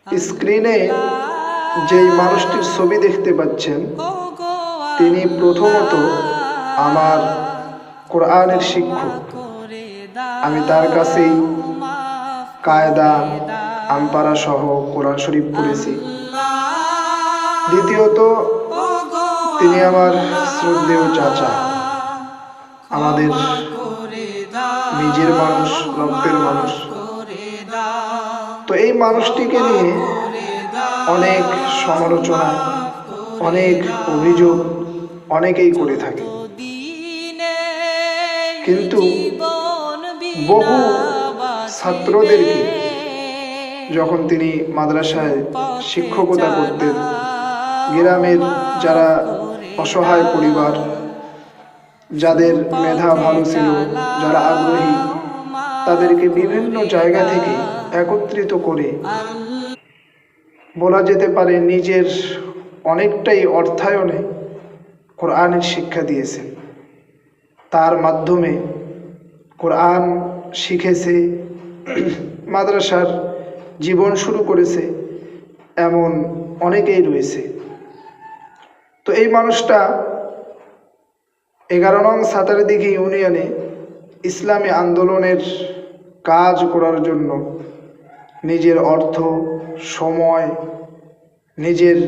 স্ক্রিনে যেই মানুষটির ছবি দেখতে পাচ্ছেন তিনি প্রথমত আমার কোরআনের শিক্ষক। আমি তার কাছেই কায়দা আমপারা সহ কোরআন শরীফ পড়েছি। দ্বিতীয়ত তিনি আমার শ্রদ্ধেয় চাচা, আমাদের নিজের মানুষ, রক্তের মানুষ। তো এই মানুষটিকে নিয়ে অনেক সমালোচনা, অনেক অভিযোগ অনেকেই করে থাকে, কিন্তু বহু ছাত্রদেরকে যখন তিনি মাদ্রাসায় শিক্ষকতা করতেন, গ্রামের যারা অসহায় পরিবার, যাদের মেধা ভালো ছিল, যারা আগ্রহী, তাদেরকে বিভিন্ন জায়গা থেকে একত্রিত করে বলা যেতে পারে নিজের অনেকটাই অর্থায়নে কোরআনের শিক্ষা দিয়েছেন। তার মাধ্যমে কোরআন শিখেছে, মাদ্রাসার জীবন শুরু করেছে, এমন অনেকেই রয়েছে। তো এই মানুষটা 11 নং সাতারদিঘি ইউনিয়নে ইসলামী আন্দোলনের কাজ করার জন্য নিজের অর্থ, সময়, নিজের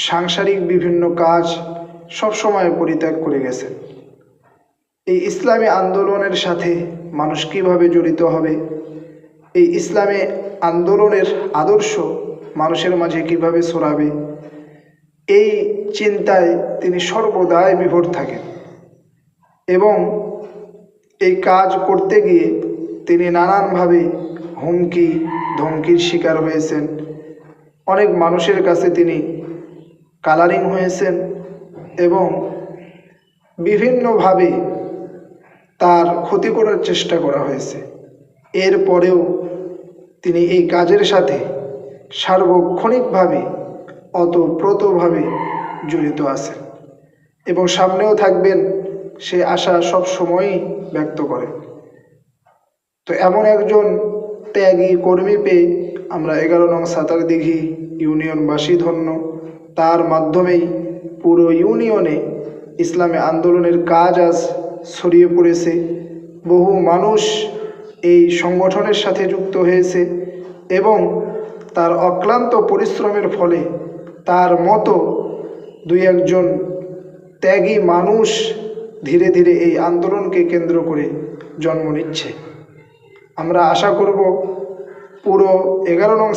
সাংসারিক বিভিন্ন কাজ সব সময় পরিত্যাগ করে গেছেন। এই ইসলামী আন্দোলনের সাথে মানুষ কিভাবে জড়িত হবে, এই ইসলামী আন্দোলনের আদর্শ মানুষের মাঝে কিভাবে ছড়াবে, এই চিন্তায় তিনি সর্বদাই বিভোর থাকেন। এবং এই কাজ করতে গিয়ে তিনি নানানভাবে হুমকি ধমকির শিকার হয়েছেন। অনেক মানুষের কাছে তিনি কালারিং হয়েছেন এবং বিভিন্নভাবে তার ক্ষতি করার চেষ্টা করা হয়েছে। এরপরেও তিনি এই কাজের সাথে সার্বক্ষণিকভাবে অতপ্রতভাবে জড়িত আছেন এবং সামনেও থাকবেন, সে আশা সব সময়ই ব্যক্ত করেন। তো এমন একজন ত্যাগী কর্মী পেয়ে আমরা 11 নং সাতারদিঘি ইউনিয়নবাসী ধন্য। তার মাধ্যমেই পুরো ইউনিয়নে ইসলামী আন্দোলনের কাজ আজ ছড়িয়ে পড়েছে। বহু মানুষ এই সংগঠনের সাথে যুক্ত হয়েছে এবং তার অক্লান্ত পরিশ্রমের ফলে তার মতো 2-1 জন ত্যাগী মানুষ ধীরে ধীরে এই আন্দোলনকে কেন্দ্র করে জন্ম নিচ্ছে। আমরা আশা করব পুরো 11 নং